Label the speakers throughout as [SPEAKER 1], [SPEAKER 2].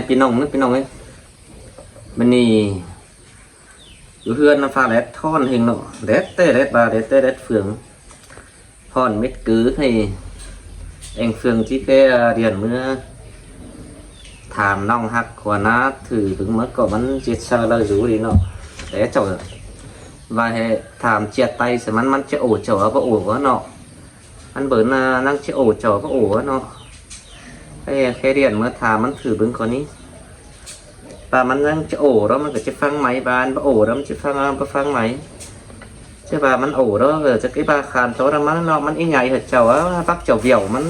[SPEAKER 1] พี่น้องเอ้ยมันนี่อยู่เพื่อนน้ำฟ้าแดดท่อนเฮงเนาะแดดเต้แดดบาแดดเต้แดดเฟืองท่อนเม็ดกือให้เองเฟืองที่แกเรียนเมื่อถามน้องฮักขวานาถือถึงเมื่อก่อนมันเจ็ดชาเลยรู้ดีเนาะแต่เจ้าvà hệ thảm chẹt tay sẽมันจะโอเจาะก็โอวะเนาะอันเบิร์นนั่งจะโอเจาะก็โอวะเนาะแค่เรียนเมื่อถามมันถือเบิ้งคนนี้แต่มันนั่งจะโอแล้วมันก็จะฟังไหมบานโอแล้วมันจะฟังไหมใช่ป่ะมันโอแล้วจะcái ba khànโตแล้วมันเนาะมันอีใหญ่เหรอเจ้าปักเจ้าเบี่ยวมัน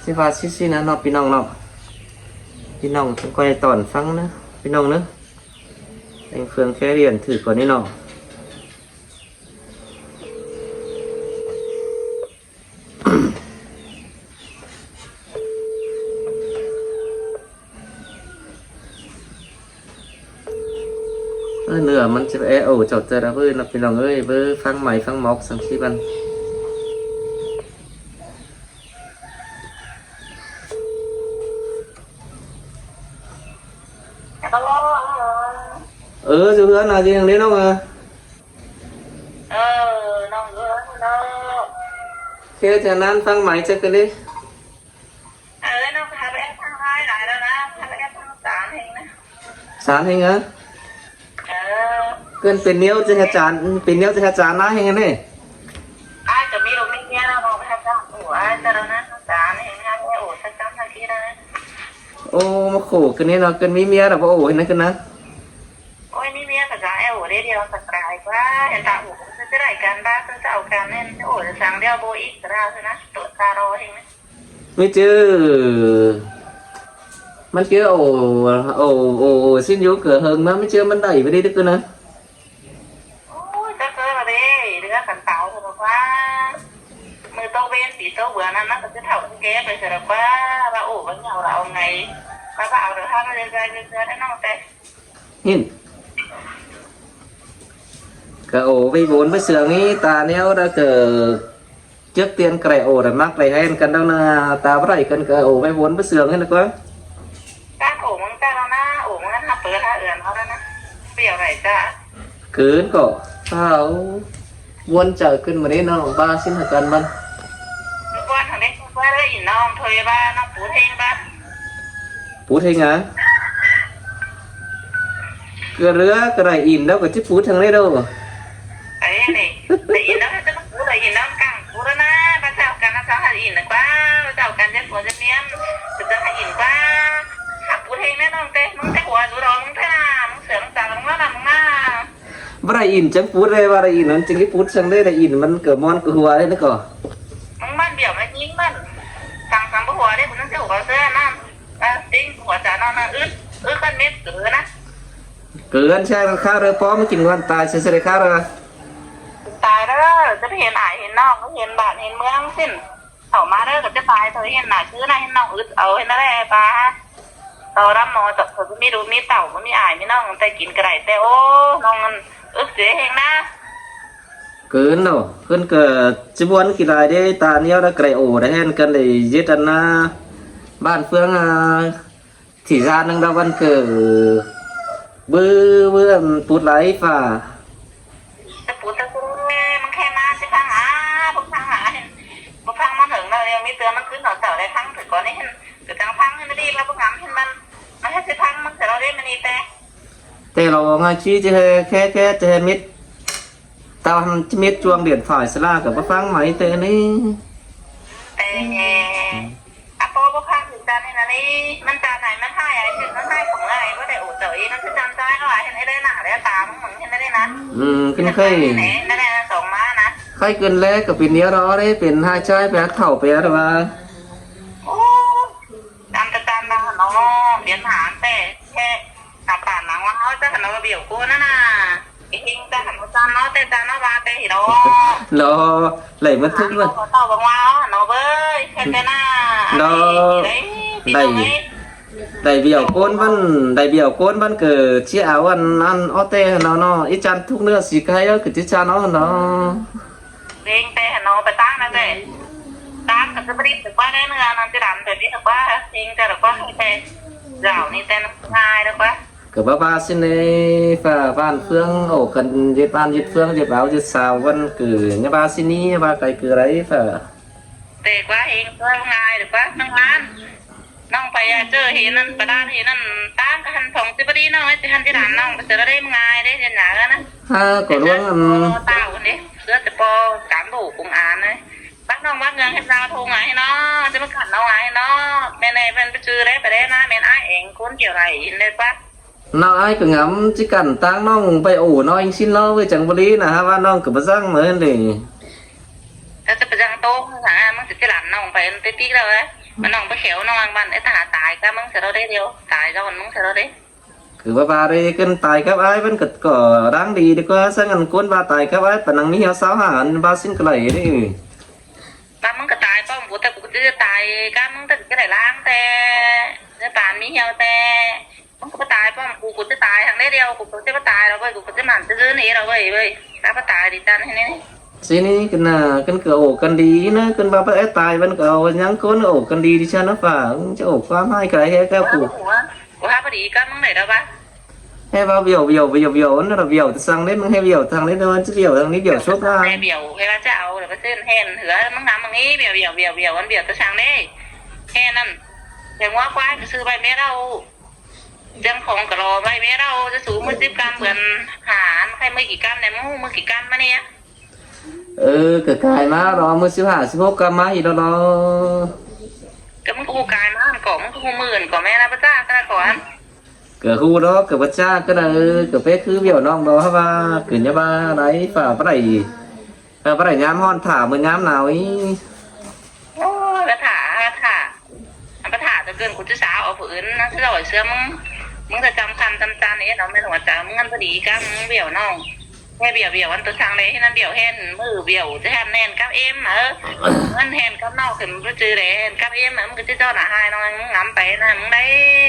[SPEAKER 1] ใช่ป่ะซินะเนาะพี่น้องเนาะพี่น้องต้องคอยตอนฟังนะพี่น้องเนาะเองเฟืองแค่เรียนถือก่อนนี่เนาะเนื้อมันจะโอ้เจ้าเจอแล้วเว้ยนะพี่น้องเอ้ยเว้ยฟังใหม่ฟังหมอกสังสีบันchú hứa nào gì thằng đến không à
[SPEAKER 2] nó hứa nó
[SPEAKER 1] khi thì ăn phăng máy chắc cái đi
[SPEAKER 2] nó phải bé thằng hai lại đâu đó phải bé thằng sáng hình đó
[SPEAKER 1] sáng hình á cơnเป็นนิ้วจะให้จานเป็นนิ้วจะให้จานนะhình này
[SPEAKER 2] aiจะมีลูกมีเมียแล้วบอกให้จานโอ้aiจะแล้วนะสารhình hai cái ổ chắc chắn là kia đó
[SPEAKER 1] ô mà khổ cái này nó cơn mi mía là có ổ hình này cơn á
[SPEAKER 2] ôi mi mía cả cái ổ đấy điều thật đại quá hiện tại ổ cũng sẽ đại can ba sẽ tạo can nên ổ sáng đeo bôi ít ra thôiนะตัวตาโรhình này
[SPEAKER 1] ไม่เจอมันเจอโอ้xin vô cửa hơn màไม่เจอมันđẩyไปđi được cơ nè
[SPEAKER 2] ôi chắc cơ là đi đứa cẩn tạo thôi quáมือโตเวนสีโตเบื่อนั้นนะก็จะเท่าแก่ไปเสร็จว่าว่าโอ้วันเหงาเราไงมาบ่าวเดี๋ยวถ้าเราเรื่อยๆได้น้องแต่
[SPEAKER 1] nhìn cả ổ với vốn với sườn ấy ta nếu đã cờ trước tiên cái ổ để mắc này hay cần đâu là ta bắt đầu cần cả ổ với vốn với sườn hay là quá
[SPEAKER 2] การโอ้มึงจ้าแล้วนะโอ้มึงนั้นเปิดท่าเอื่อนเขาแล้วนะเปรี้ยวไหนจ้า
[SPEAKER 1] cứ cổ tao buôn chờขึ้นมาได้น้องบ้าxinหักกันมัน
[SPEAKER 2] มึงก้อนทางนี้มึงก้อนเลยอีน้องเธอบ้าน้องปูเทงบ้า
[SPEAKER 1] phút hình á cái rứa cái này in đâu có chiếc phút thằng đấy đâu
[SPEAKER 2] ไอ้นี่แต่อีน้องจะต้องปูแต่อีน้องกังปูแล้วนะมาเจ้ากันนะเจ้าให้อีนะกว่าเจ้ากันจะปวดจะเนี้ยจะให้อีกว่าหักปูเทงแน่น้องเต้มึงเต้หัวดูรองมึงเท่าน่ะมึงเสือมึงจังมึงว่าน่ะมึงน่ะ
[SPEAKER 1] bà này in chẳng phút đây bà này in nó chính cái phút sang đây là inมันcỡ món cỡ hùa đấy nó cỏ
[SPEAKER 2] มึงมันเบี่ยวมันยิงมันสั่งสามหัวได้คุณต้องเจ้าหัวเสื้อนั่นจริงหัวจ่านอนนะอึดกันเม็ดเสือนะ
[SPEAKER 1] cứ ăn sang khá rồi phó mới chừng ngon tài sẽ được khá rồi
[SPEAKER 2] ตายแล้วจะไปเห็นหายเห็นนอกก็เห็นบ้านเห็นเมืองสิ้นเขามาเด้อก็จะตายเธอเห็นหนาชื่อนะเห็นน้องอึดเอาเห็นนั่นแหละป้าตอรับมอจบเธอไม่รู้มีเต่าไม่มีอายไม่น้องแต่กินกระไรแต่โอ้น้องอึดเสียเองนะ
[SPEAKER 1] cứ đâu hơn cỡ chỉ muốn kỳ lại đây ta nhiều đã cày ổ đấy hen cần để giết ăn bạn phương thì ra năng đâu văn cỡ bữa phút lấy và
[SPEAKER 2] แต่ปูตะกุมันแค่มาจะพังหาพวกพังหาเห็นพวกพังมันถึงเรายังมีเตือนมันขึ้นหน่อเต่าได้พังถึงก่อนนี้เห็นถึงจังพังให้มันดีแล้วพวกงามเห็นมันให้จะพังมันแต่เราได้มันนี่แต่
[SPEAKER 1] เราngay chi chỉ cái mít tao mít chuông điện thoại sẽ là cả bác phăng máy tên ấy
[SPEAKER 2] แต่อะโปพวกพังถึงจานนี่นะนี่มันจานไหนมันให้อะไรถึงมันให้ของอะไรว่าแต่โอ้เจ๋ยนั่นคือจานใจก็ว่าเห็นไอ้ได้หนาได้ตามึงเห็นได้นะ
[SPEAKER 1] ขึ้นไข่
[SPEAKER 2] นั่นแหละส่งมานะ
[SPEAKER 1] ไข่ขึ้นแรกกับปีนี้เราได้เป็นhai chai bé thảo bé rồi mà
[SPEAKER 2] โอ้จานจานดังน้องเรียนหาแต่แค่ตาป่านหนังว่าเขาจะหันมาเบี่ยวกูนั่นน่ะอีกทีจะหันมาจานเนาะแต่จานเนาะมาแต่หิโร่
[SPEAKER 1] lo lấy mất thức luôn
[SPEAKER 2] ต่อบางว่าเนาะเบ้ยแค่แต่หน้า
[SPEAKER 1] đại biểu côn văn cờ chia áo ăn ô tê nó ít chăn thuốc nữa xì cái cái chiếc cha nó
[SPEAKER 2] เร่งแต่เนาะไปตั้งนะแต่ตั้งก็จะไม่ได้ถึงว่าได้เนื้อนั่นจะดันแต่ที่ถึงว่าจริงแต่เราก็ให้แต่ dạo này tên hai đâu quá
[SPEAKER 1] ก็บ่ว่าสิในฝ่าบ้านเฟืองโอ้กันยึดบ้านยึดเฟืองยึดเอายึดสาววันคือเนี่ยว่าสินี้ว่าไกลคือไรฝ่า
[SPEAKER 2] tệ quá hiện tôi ngày được quá nông lan nông phải chơi hiện nên bà đan hiện nên tám cái hành phòng tiếp đi nông ấy thì hành cái đàn nông bây giờ đây ngày đấy trên nhà đó
[SPEAKER 1] ถ้าก็ร่วง
[SPEAKER 2] tao đi đứa thì po cán bộ cùng án đấy bác nông bác ngang hết giao thu ngày nó chứ mất khẩn đâu ngày nó bên này bên chơi đấy phải đấy na bên ai ảnh cuốn kiểu này lên quá
[SPEAKER 1] น้อยก็งำจิกันตั้งน้องไปโอ้น้อยชินน้องไปจังบุรีนะฮะว่าน้องก็บ่ซังเหมือนดิ
[SPEAKER 2] ถ้าจะไปจังโต๊ะสั่งมึงจะที่หลังน้องไปตีตีแล้วเลยมันน้องไปเขียวน้องบ้านไอ้ทหารตายก็มึงเสียเราได้เดียวตายก็มึงเสียเราได้
[SPEAKER 1] คือว่าบาได้ขึ้นตายครับไอ้มันก็ดังดีดีกว่าซังอันกวนบาตายครับไอ้ปนังมีเหี่ยวสาวหาอันบาสิ้นก็ไหลดิ
[SPEAKER 2] บ้านมึงก็ตายป้อมกูแต่กูจะตายก็มึงแต่ก็ได้ล้างแต่จะป่านมีเหี่ยวแต่มึงก็ตายป้อมกูจะตายทางได้เดียวกูจะตายเราเว้ยกูจะหมั่นจะซื้อหนีเราเว้ยเว้ยถ้าตายดิจันให้นี่
[SPEAKER 1] สินี่กันน่ะกันก็โอ้กันดีนะกันบาไปไอ้ตายมันก็เอายังคนโอ้กันดีดิฉันนะฝ่าจะโอ้ความให้ใครให้แก้กู
[SPEAKER 2] กูหาพอดีก็มึงไหนแล้วปะ
[SPEAKER 1] ให้ว่าเบี่ยวนั่นเราเบี่ยวสั่งได้มึงให้เบี่ยวทางนี้มันจะเบี่ยวทางนี้เบี่ยวชกได้
[SPEAKER 2] ให้เบี่ยวให้ว่าจะเอาเดี๋ยวไปซื้อเห็นเหือมึงทำมึงนี้เบี่ยววันเบี่ยวตัวช่างได้แค่นั้นอย่างว่าควายจะซื้อใบเมียเราจังของกระโดใบเมียเราจะสูงมือ10 กรัมเหมือนหารใครมือกี่กรัมเนี่ยมือกี่กรัมมาเนี่ย
[SPEAKER 1] ก็กลายมารอมือ15 16กลับมาอีกแล้วรอ
[SPEAKER 2] ก็มึงกูกายมาก่อนมึงกูหมื่นก่อนแม่นะพระเจ้าก็ก่อน
[SPEAKER 1] ก็ฮู้ดอกก็บ่จ้าก็ได้ก็เป้คือเบี่ยวน้องดอกฮะว่าขึ้นอย่าว่าไหนฝ่าบ่ได้บ่ได้ยามฮ้อนถ่ามื้อยามหนาวอี
[SPEAKER 2] โอ้ยกระถาจะเกินกูจะสาวเอาผืนนะที่เราเสื้อมึงจะจำคำจำจานนี้เราไม่หัวใจมึงงั้นพอดีก็มึงเบี่ยวน้องแค่เบี่ยววันตัวช่างเลยที่นั่นเบี่ยวเห็นมือเบี่ยวจะแทนแน่นกับเอ็มเงินแทนกับนอกถึงไปจือเลยกับเอ็มมึงก็จะเจ้าหน้าให้น้องมึงงำไปนะมึงได้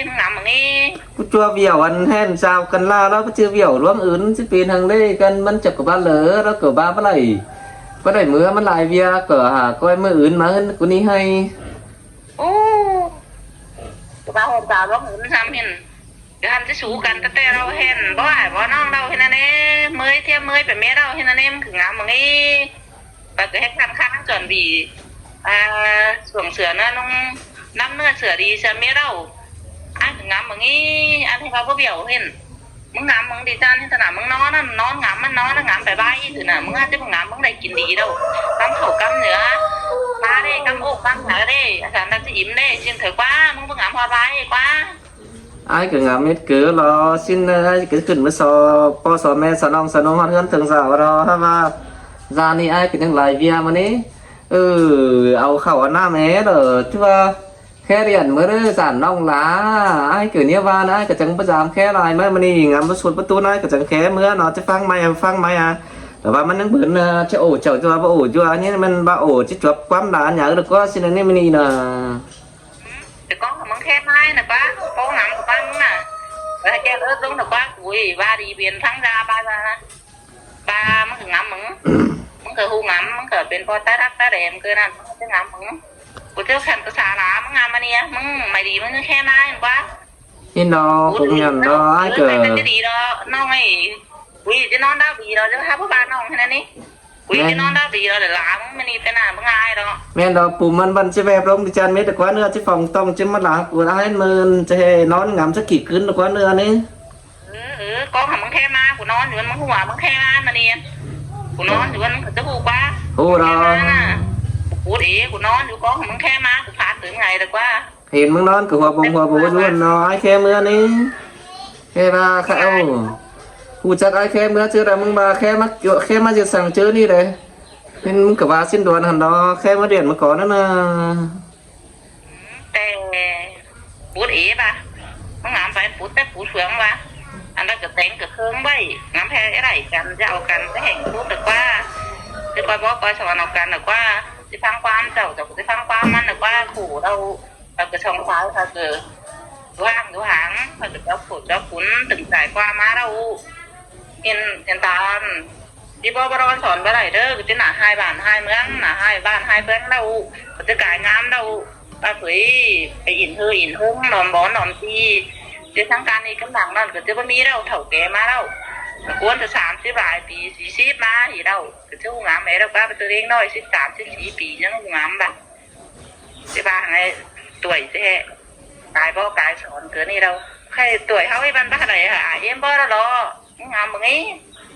[SPEAKER 2] มึงงำแบบนี้
[SPEAKER 1] กูจัวเบี่ยวอันแห่นซาวกันลาแล้วก็จือเบี่ยวร่วมอื่นสิปีทางได้กันมันจักก็บ้านเหลอแล้วก็บ้าบ่ได้มื้อมันหลายเวียก็หาก้อยมื้ออื่นมาเงินกูนี่ให้
[SPEAKER 2] โอ้ตัวบ้าหัวตาร้องหืนทำเห็นจะทำจะสูกันแต่เราเห็นบ่น้องเราเห็นนั่นเองเมยเทียมเมยเป็นเมียเราเห็นนั่นเองถึงงามมึงนี่แต่ก็ให้ทำข้างส่วนบีส่วนเสือนะน้องน้ำเนื้อเสือดีเสือเมียเราถึงงามมึงนี่ให้เขาเบี่ยวเห็นมึงงามมึงดีจ้าที่สนามมึงนอนนอนงามมันนอนงามไปบ้านถือน่ะมึงอาจจะมึงงามมึงได้กินดีđâuกำเขากำเหนือมาได้กำอกกำเหนือได้อาจารย์จะอิ่มได้จริงเถอะกว่ามึงมึงงามพอไปกว่า
[SPEAKER 1] ai cứ ngắm hết cứ lo xin cứขึ้นมาสอพ่อสอแม่สอนองฮอดเงินถึงสาวรอฮะว่าจานี่ไอ้เป็นยังไงเวียมานี้เอาเข้าหน้าแม่เด้อที่ว่าแค่เรียนมื้อนี้สานน้องหลาไอ้คือเนี่ยว่านะก็จังประจำแค่ลายมามื้อนี้งามสุดประตูน้อยก็จังแค่มื้อเนาะจะฟังไหมแต่ว่ามันนึงเบิ่นจะโอ้เจ้าจะว่าบ่โอ้จัวอันนี้มันบ่โอ้จะจบความหลานหยังก็สิอันนี้มื้อนี้น่ะ
[SPEAKER 2] แต่ก็มึงแค่ไม้นะป้าโป้หนังกับป้ามึงน่ะแล้วแกต้องนะป้าอุ้ยบ้าดีเบียนทั้งราบ้านะป้ามึงถึงงำมึงเคยหูงำมึงเคยเป็นพอตารักตาแดมเกินนั่นจะงำมึงกูเจ้าแข่งภาษาลามึงงำมาเนี่ยมึงไม่ดีมึงแค่ไม้ป้า
[SPEAKER 1] นี่เนาะคงยันเนาะไอ้เกิด
[SPEAKER 2] จะดีเนาะน้องไอ้อุ้ยจะนอนได้ดีเราจะพาพ่อบ้านน้องแค่นั้นนี่อุ้ยจะนอนได้ดีเราเดี๋ยวหลามึงไม่นี่เป็นหน้ามึงอายเนาะ
[SPEAKER 1] แม่ดอกปุ่มมันจะแบบลงดิจันเม็ดกว่าเนื้อที่phòngต้องจะมาหลังกูให้มือจะนอนงำสักกี่คืนกว่าเนื้อนี่
[SPEAKER 2] ก็ทำมึงแค่มากูนอนอยู่มึงหัวมึงแค่มามาเนี่ยกูนอนอยู่มึงจะหูกว่า
[SPEAKER 1] หูรอ
[SPEAKER 2] กูดีกูนอนอยู่ก็มึงแค่มากูผ่านถึงไงแต่ว่า
[SPEAKER 1] เห็นมึงนอนกับหัวบงหัวบูชวนน้อยแค่เมื่อนี้แค่มาแค่กูจักไอ้แค่เมื่อเจอแต่มึงมาแค่มาจะสั่งเจอนี่เลยเป็นมึงกับว่าสิ้นดวนหันดอแค่มาเรียนมาก่อนนั่นนะ
[SPEAKER 2] แต่ปูดป่ะมึงงามไปปูดแต่ปูดเฟืองป่ะอันนั้นก็แต่งก็เครื่องไว้งามแพ้อะไรกันจะเอากันจะแห่งพูดแต่ว่าจะไปบอกก็สอนเอากันแต่ว่าจะฟังความเจ้าจะฟังความมันแต่ว่าขู่เราก็ช่องฟ้าค่ะคือว่างดูหางเขาจะเอาขุดเอาขุนถึงสายความมาเราเห็นตอนที่พ่อเราสอนไปไหนเด้อจะหนา2 บ้าน2 เมืองหนา2 บ้าน2 เมืองเราจะกายงามเรา ปาเผยไปอินเธออินเฮิงนอมบอนนอมทีจะทั้งการนี้กำลังนั่นก็จะไม่มีเราเถ่าแก่มาเรากวนจะ30 หลายปี40มาอีเราก็จะหูงามแม่เราป้าไปตัวเล็กน้อย13 14 ปียังหูงามแบบจะบ้าไงตัวแท้กายบ่กายสอนเกินนี่เราใครตัวเขาให้บ้านบ้านไหนหาเยี่ยมบ่แล้วรองามมึงไง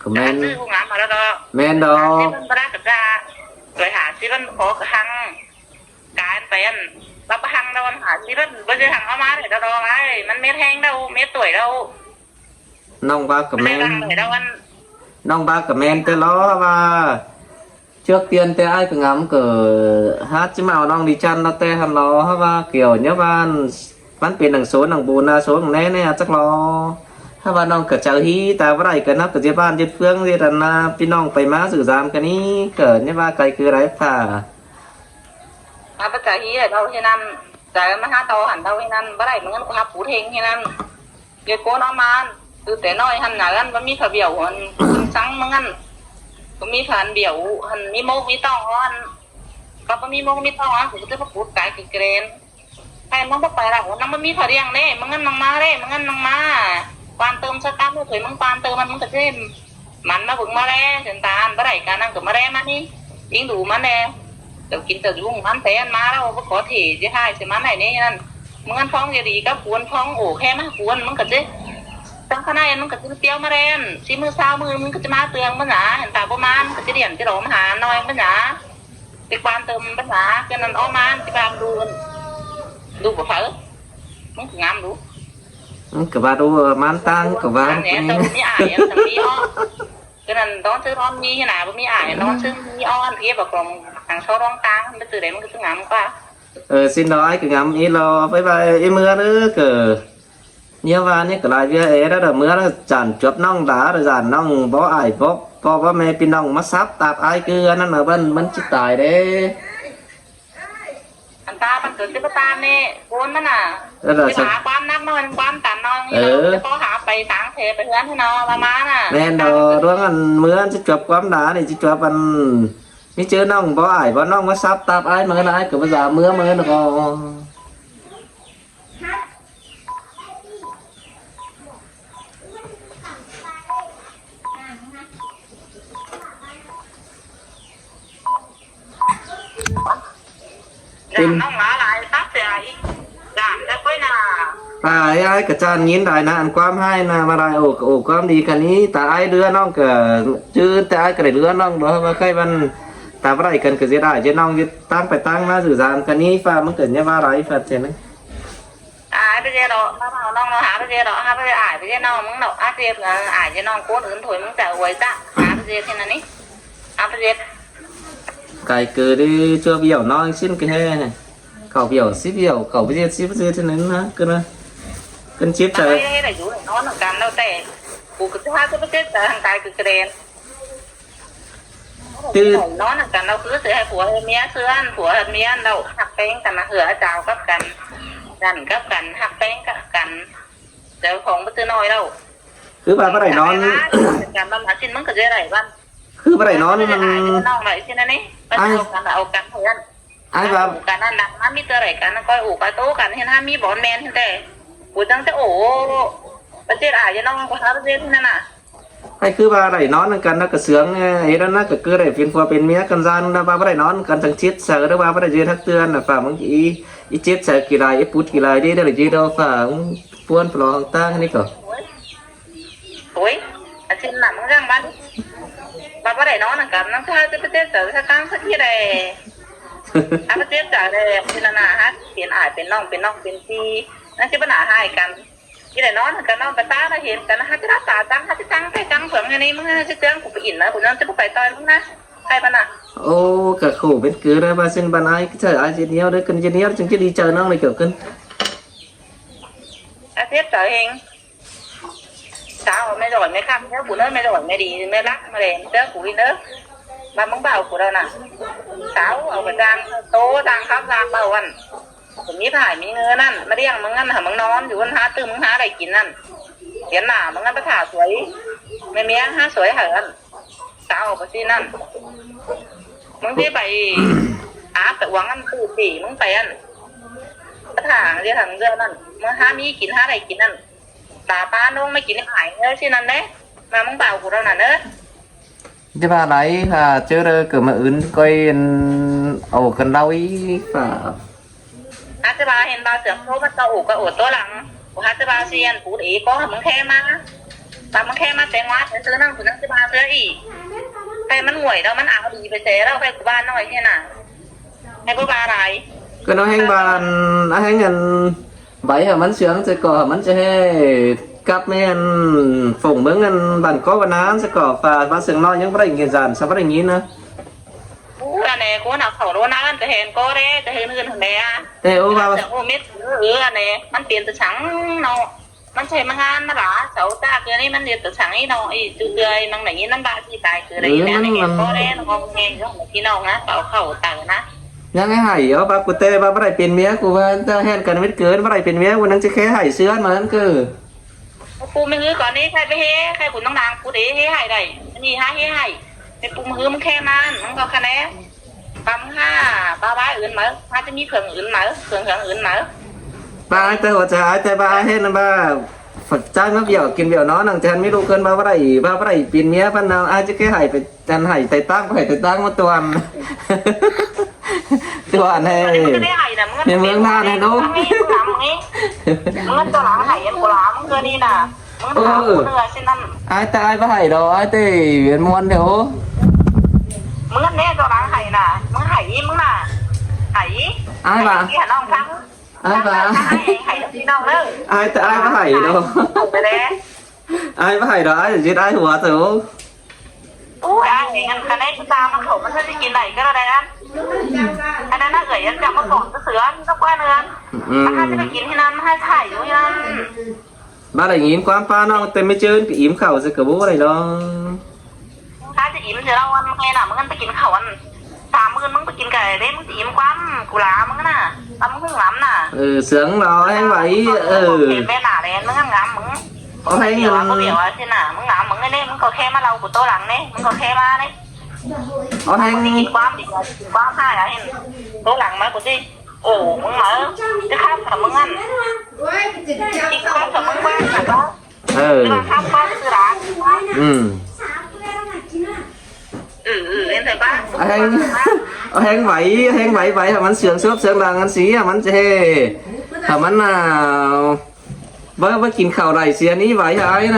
[SPEAKER 1] ก็แม่น
[SPEAKER 2] ซื้อหูงามมาแล้วรอ
[SPEAKER 1] แม่นดอก
[SPEAKER 2] ที่มันประกับจ้าตัวหาที่มันขอกระหังการไปอันรับหังเราหาที่มันไม่ได้หังเอามาเลยเรารอไอ้มันเม็ดแห้งเราเม็ดตุ๋ยเรา
[SPEAKER 1] น้องบ้ากับ
[SPEAKER 2] ไม่
[SPEAKER 1] แม่
[SPEAKER 2] ได้
[SPEAKER 1] น
[SPEAKER 2] รังเลยเราวัน
[SPEAKER 1] น้องบ้ากับแม่นแต่ล้อว่าtrước tiênแต่ai cứ ngắm cờ hát chứ màuน้องđi chăn nó tê hắn loว่าเกี่ยวnhớ banมันเป็นหนังโซนหนังบูนาโซนของแน่เนี่ยจักรอถ้าว่าน้องเกิดเจอฮีแต่ว่าไรเกิดนับเกิดเจ้าบ้านเจ้าเฟืองเรียนนาพี่น้องไปมาสื่อสารกันนี้เกิดเนี่ยว่าไกลคือไรผ่า
[SPEAKER 2] อาปัจจัยที่เราที่นั่นแต่มาหาโตหันเราที่นั่นบ่ได้เหมือนกันกูหับปูเทงที่นั่นเกี่ยวกับน้องมันคือแต่น้อยหันหนากันมันมีขบเบี่ยวหันซังเหมือนกันก็มีผ่านเบี่ยวหันมีโมกมีต้องหันก็มีโมกมีต้องหันกูจะมาปูดกายกิเกรนใครมึงบ่ไปละหัวน้ำมันมีผาเรียงเด้มึงงั้นน้องมาเด้มึงงั้นน้องมาความเติมสกัดไม่เคยมึงความเติมมันก็เช่นมันมาบึงมาแร่เส้นตาลบ่ได้การนั่งกับมาแร่มานี่ยิงดูมันแน่เดี๋ยวกินเติมยุ่งมันแทนมาแล้วก็ขอถี่จะให้ใช่มันไหนนี่นั่นมึงงั้นท้องจะดีก็ปวนท้องโอ้แค่มาปวนมึงก็เจ๊ตั้งขนาดมึงก็จะเตี้ยวมาแร่นซีมือซ้ามือมึงก็จะมาเตือนมันหนาเห็นตาประมาณก็จะเดี่ยมจะหลงหาน้อยมันหนาติดความเติมมันหนาก็นั่นอ้อมันที่บางดูบ่phảiมึงงามดู
[SPEAKER 1] กับว่าดูมันตั้งกับว่า
[SPEAKER 2] เนี่ยตรงนี้อ่ายตรงนี้อ้อก็นั่นต้องซื้อร้อนมีขนาดบ่มีอ่ายต้องซื้อมีอ้อนเพียบกล่องทางเขาร้องตางมันตื่นได้มันก็งามกว่า
[SPEAKER 1] xin nói cái ngắm ý lo bye bye em mưa nữa cờ nhiều và những cái lại việc ấy đó là mưa nó tràn chớp nong đá rồi tràn nong bó ải bó mẹ pin nong mắt sáp tạp ai cứ nó mà bên chích tài đấy
[SPEAKER 2] อันตามันเกิดที่ตาเนี่ยโกนมันน่ะที่หาความนักมันความตันนองนี่เราจะขอหาไปทางเทไปเฮือนให้นอประมาณน่ะ
[SPEAKER 1] nên đồ đúng anh mưa anh chụp quắm đá này chụp anh mi chơi nong bó ải bó nong mắt sáp tạp ai mà ai cứ bây giờ mưa nó có
[SPEAKER 2] ด่าน้องหมาหลายตักเสียอีกด่าจะค่อยน่ะ
[SPEAKER 1] ai cả chan nghiến đại na anh quam hai na mà đại ổ quam đi cái ní ta ai đưa nong cả chứ ta ai cái đưa nong đó mà cái văn ta vào đây cần cái gì đại chứ nong tăng phải tăng na dự dàn cái ní pha mới cần nhá va đại phật thế này
[SPEAKER 2] ไปเจอดอกมาเอาน้องเราหาไปเจอดอกหาไปอ่ายไปเจอน้องมึงดอกอาเจียบอ่ายเจอน้องโคตรอื่นถอยมึงจะอวยจ้ะหาไปเจอที่นั่นนี่หาไปเจอ
[SPEAKER 1] cái cứ đi chưa biểu nói xin cái he này cậu biểu ship biểu cậu bây giờ ship thế này nữa cứ nữa cân chip
[SPEAKER 2] แต่
[SPEAKER 1] trời
[SPEAKER 2] ไม่ได้อยู่ในนอนกันแล้วแต่กูก็จะหาจะไปเจอแต่ทางกายคือกระเด็นนอนกันเราคือเสือให้ผัวเมียเสือนผัวเมียเราหักแป้งกันนะเหือเจ้ากับกันกันกับกันหักแป้งกับกันเดี๋ยวของมันจะน้อยเรา
[SPEAKER 1] cứ bà bắt đầu nón
[SPEAKER 2] กันบ้านหาชิ้นมันก็จะได้บ้าน
[SPEAKER 1] cứ bắt đầu nón
[SPEAKER 2] น้องไหนชิ้นนั้นนี่ไปเอากันเอากันเพื่อน
[SPEAKER 1] ai bà
[SPEAKER 2] การนั่นดังนั้นมีตัวไหนกันก็อู่กันโต้กันเห็นห้ามีบอลแมนแต่กูจังจะโอ้ประเทศอาจจะน้องกูหาประเทศนั่นน่ะ
[SPEAKER 1] hay cứ bà đẩy nón cần nó cả sướng ấy đó nó cả cứ đẩy phiên phò bên mía cần gian nó bà bắt đầu nón cần thằng chết sợ đó bà bắt đầu dây thắc tương là phải muốn ý chết sợ kỳ lại ít phút kỳ lại đi đó là gì đâu phải buôn phải lo hàng tang này cơ
[SPEAKER 2] โอ้ยอาชิ้นหนักมึงยังบ้านบ้านประเทศน้องกันน้องชายจะประเทศเสือสักครั้งสักที่ใดอาประเทศจากใดเป็นนาฮะเป็นอาจเป็นน้องเป็นพี่นั่นจะปัญหาให้กันที่ใดน้องกันน้องไปตาเราเห็นกันนะฮะจะรักษาจังฮะจะจังไปจังเผื่อไงนี่มึงจะเจ้ากูไปอินนะกูนั่นจะไปต่อยมึงนะใครปัญหา
[SPEAKER 1] ô cả khổ bên cứ ra bà xin bạn ai chờ ai gì nhiều đấy cần gì nhiều chẳng chứ đi chờ nó này kiểu cân
[SPEAKER 2] อาเทศเสือเองสาวไม่หล่อยไม่ข้ามเนื้อกูเนื้อไม่หล่อยไม่ดีไม่รักไม่เล่นเนื้อกูอินเนื้อบ้านมึงเบากูแล้วน่ะสาวเอาไปจางโตจางข้ามจางเบาวันผมมีถ่ายมีเงินนั่นมาเรียงมึงงั้นหามึงนอนอยู่วันหาตื้อมึงหาอะไรกินนั่นเสียหนามึงงั้นไปถ่าสวยไม่เมียหาสวยเหรอสาวเอาไปสินั่นมึงที่ไปอาไปหวังอันตู้สี่มึงไปอัน ถางเรียกถังเรือนั่นเมื่อห้ามีกินห้าอะไรกินนั่นตาป้าน้องไม่กินหายเนื้อที่นั่นเด้มามึงเปล่ากูเราหน่ะเนอะ
[SPEAKER 1] จะว่าไรค่ะเจอเกิดมาอื่นก้อยเอากันเราอีฝ่า
[SPEAKER 2] ฮัตบาเห็นบาเสือโคมันตัวอกกับอดตัวหลังฮัตบาเซียนปูดอีก็มึงแค่มาตามมึงแค่มาแตงวัดซื้อนั่งกูนั่งจะบาเสืออีกไปมันห่วยแล้วมันเอาดีไปเสียแล้วไปกูบ้านน้อยแค่น่ะให้กูบาอะไร
[SPEAKER 1] ก็nó hang bàn hang anh bảy hả mình sướng sẽ có mình sẽ cắt mấy anh phồng bướng anh bàn có bàn án sẽ có và bàn sướng nói những cái gì dàn sao cái gì nữa
[SPEAKER 2] อันนี้กูหนักเขาโดนนั่นจะเห็นก็ได้จะเห็นเงินถึงได้อะ
[SPEAKER 1] thế ô vào
[SPEAKER 2] แต่โอ้เม็ดอันนี้มันเปลี่ยนตัวฉังเนาะมันใช้มางานนะหรอเสาตาเกินนี่มันเรียนตัวฉังไอ้เนาะไอ้ตัวเกยมันอย่างนี้นั่นบาที่ตายคืออะไรเนี่ยนี่ก็ได้น้องเงี้ยของพี่น้องนะเป่าเข่าต่างนะ
[SPEAKER 1] ยังไงหายเอาบากูเตะบาอะไรเป็นเมียกูว่าจะแห่กันไม่เกินอะไรเป็นเมียวันนั้นจะแค่หายเสื้อมานั่นคือ
[SPEAKER 2] ปูมือก่อนนี้ใครไปเฮ้ใครขุนต้องดังปูเด๋เฮ้หายได้นี่ฮะเฮ้หายไปปูมือมันแค่มันมันก็คะแนนปั๊มห้าบ้าอื่นมาถ้าจะมีเผื่ออื่นมาเผื่ออื่นมา
[SPEAKER 1] baแต่หัวใจแต่บาเห็นบาฝัดใจมาเบี่ยวกินเบี่ยวน้อนังจันไม่รู้เกินบาอะไรเป็นเมียพันนางอาจจะแค่หายไปจันหายไต่ตั้งไปไต่ตั้งมาตัวอันตัวอันให้ในเมืองหน้าในนู้น
[SPEAKER 2] มึงตัวหลังหายยันกูหลามึงเกินนี่น่ะมึงหากูเหนื่อยสินั่น
[SPEAKER 1] ai ta ai phải đó ai thì biến muôn đều
[SPEAKER 2] มึงเนี่ยตัวหลังหายน่ะมึงหายมึงน่ะหาย
[SPEAKER 1] ai mà
[SPEAKER 2] ที่หาน้องทั้ง
[SPEAKER 1] ai mà
[SPEAKER 2] หายที่น้องเลย
[SPEAKER 1] ai ta ai phải đâu
[SPEAKER 2] ไปเลย
[SPEAKER 1] ai phải đó ai giết ai hùa thử
[SPEAKER 2] อู้อ่ะเงินคะแนนกูตามมันเขามันจะกินไหนก็ได้นะอันนั้นน่าเกยยันจับมาก่อนก็เสือต้องว่าเนื้อมันให้ไปกินที่นั่นให้ถ่ายอยู่ที่นั่น
[SPEAKER 1] ba lại nhìn quan pa nó tên mới chơi cái yếm khẩu rồi cả bố này đó
[SPEAKER 2] ถ้าจะอิ่มเดี๋ยวเราวันไงน่ะมึงไปกินเขาวัน30,000มึงไปกินไก่เด้มึงจะอิ่มความกูหลามึงน่ะตำมึงหล้ำน่ะ
[SPEAKER 1] sướng đó anh vậy
[SPEAKER 2] แม่หนาเลยมึงงามมึง
[SPEAKER 1] có hay
[SPEAKER 2] เดี๋ยวก็เดี๋ยวที่น่ะมึงงามมึงเนี่ยมึงก็แค่มาเรากูโตหลังเนี่ยมึงก็แค่มาเนี่ย
[SPEAKER 1] có hay
[SPEAKER 2] มึงกินความดีกว่ากินความให้อะเห็นโตหลังมากูสิโอ้มึงเหรอจะข้ามกับมึงงั้นอีกข้ามกับมึงบ้างนะก็จะข้ามบ้านคือร้าน em thấy ba
[SPEAKER 1] anh vậy hả mình sướng là anh xí hả mình chê hả mình với kinh khẩu này xí ní vậy hả ấy nè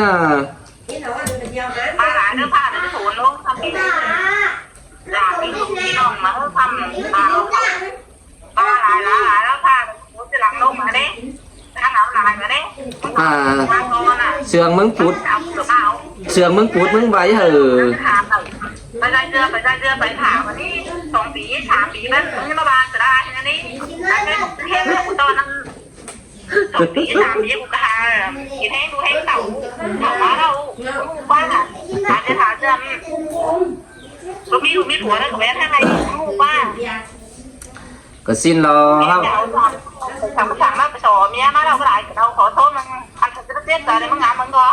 [SPEAKER 2] ba lại nó pha nó thốn luôn thăm cái là cái nòng mà nó thăm ba lại nó pha nó sẽ làm luôn mà đấy ăn ảo lại mà đấy
[SPEAKER 1] sướng mứng phút mứng vậy hả
[SPEAKER 2] ไปได้เดือไปถามวันนี้2 ปี3 ปีมันมึงมาบ้านจะได้อันนี้แค่กูตอนนั้น2 ปี3 ปีกูก็หากินแห้งดูแห้งเต่ามาเราบ้านอ่ะอาจจะถามเดือนก็มีผัวแล้วก็แม่ให้ไงลูกบ้าน
[SPEAKER 1] ก็xin lo
[SPEAKER 2] สั่งมาไปสอนเมียมาเราก็ได้เราขอโทษมันอันจะเสียใจเลยมึงงานมึงก็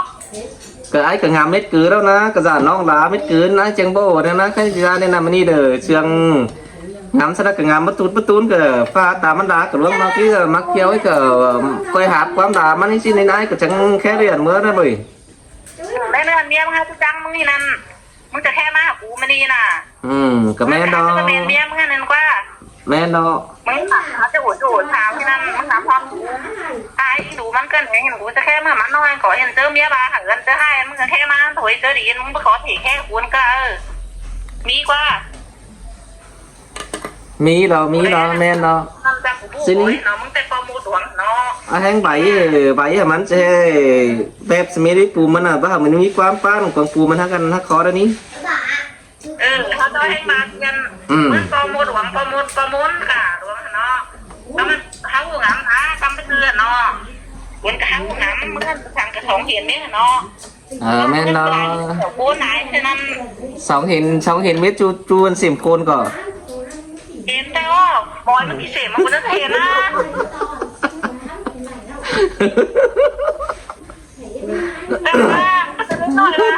[SPEAKER 1] cái ấy cái ngàm mét cứ đâu ná cái giản non đá mét cứ ná chẳng bổ nên ná cái ra nên làm đi để trường ngắm sao cái ngàm bất tún cái pha tàมันđá cái luôn mà cái mắc kéo ấy cái quay hạt quám đáมันxin đến ai cái chẳng khé liền mưa đó bởi
[SPEAKER 2] ได้เรื่องเมียมึงให้กูจังมึงนี่นั่นมึงจะแค่มากูไม่ดีน่ะ
[SPEAKER 1] cái mẹ đó
[SPEAKER 2] จะเป็นเมียมึงนั่นกว่า
[SPEAKER 1] mẹ đó
[SPEAKER 2] มึงจะอวดถามที่นั่นมึงถามความไอ้ดูมันเกินไปเห็นกูจะแค่มามันน้อยขอเห็นเจอเมียบ้าหันเงินเจอให้มึงแค่มาถอยเจอดีมึงไปขอถีแค่กูนก็มีกว่า
[SPEAKER 1] mí đó mẹ đó
[SPEAKER 2] นั่นจะกูพูดเนาะมึงแต่ความมูดหวงเนาะ
[SPEAKER 1] anh bảy hả mình sẽ đẹp mẹ đi phù mình à bao mình nghĩ quám pa còn phù mình thằng khó đó ní
[SPEAKER 2] เขาจะให้มาเงินมันประมูลหวังประมูลค่ะหวังเนาะแล้วมันเขาหวังนะทำไปเรื่อยเนาะเงินเขาหวังมันสั่งกระถางเห็นไหมเนาะ
[SPEAKER 1] mẹ đó
[SPEAKER 2] กูไหนฉะนั้น
[SPEAKER 1] sóng hiền biết chu anh xỉm côn cỏ
[SPEAKER 2] เห็นแต่ว่าบอยมันพิเศษมันก็จะเห็นนะแต่ว่าจะไม่น้อยนะ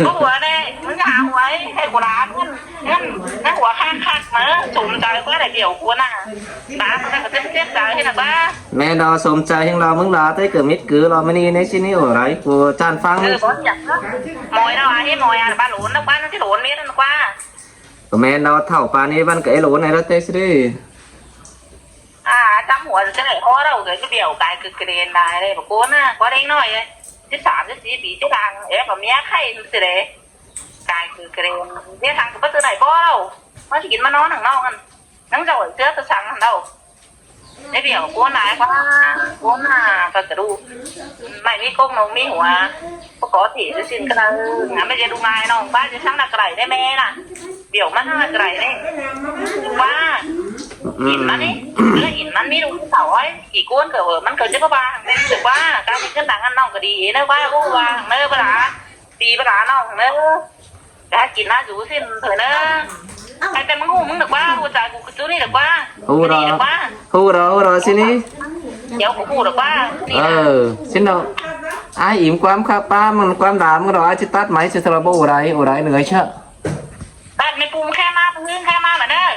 [SPEAKER 2] ก็หัวเนี่ยมึงจะหาหัวให้กูร้านงั้นหัวข้างคักมาโฉ sụm trời quá là kiểu của nè bà nó có tính chết trời hay là ba
[SPEAKER 1] แม่ดอสมใจให้เรามึงลาเต้เกิดมิดกือเราไม่นี่ในชิ้นนี้อะไรกูจานฟัง
[SPEAKER 2] ừ có nhặt đó mồi đâu à hết mồi à ba lộn nó quá nó cái lộn miết nó qua
[SPEAKER 1] แม่ดอเท่าปานนี้วันเก๋หลนในรถเต้สิ
[SPEAKER 2] à trămหัวcái này khó đâu cái biểu cái đèn này đây mà cố nè có đánh nói ấy chứ sảm chứ gì bị chứ thằng em mà mía khay gì đấy cái đèn biết thằng cái bất tư này bó đâu nó chỉ kiến mà nó thằng đâu nắng rồi trước tôi sáng thằng đâu cái biểu cố này quá cố là phải cái đu mày mi công nó miหัวcó thểจะ xin cái nào ngắm bây giờ đu mai nó baจะsáng là cái đấy mẹ nè biểu mắt nó là cái đấy ba nhìn mắt đi nhìn mắt mi đúng sầu ấy chỉ cuốn cờ vợ mắt cờ chứ có ba nên được quá cao mình chân đằng ăn nong cái đi nó quá cô ba nơi ba lá đi ba lá nong nơi đã chín lá rú xin thời nữa ai tên nguมึงđược quá cô trả cô chú đi được quá
[SPEAKER 1] hù rồi xin đi
[SPEAKER 2] kéo của cô được quá
[SPEAKER 1] xin đâu ai im quám khá paมันความด่ามึงรอจะตัดไหมจะทรมานอะไรเหนื่อยเชอะ
[SPEAKER 2] bạn mày cùng khe ma thằng hương khe ma mà đấy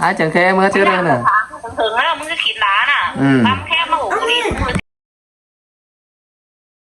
[SPEAKER 1] ai chẳng khe mới chưa đây nè
[SPEAKER 2] thường thường áมึงจะกินđáน่ะ
[SPEAKER 1] อืม
[SPEAKER 2] บาง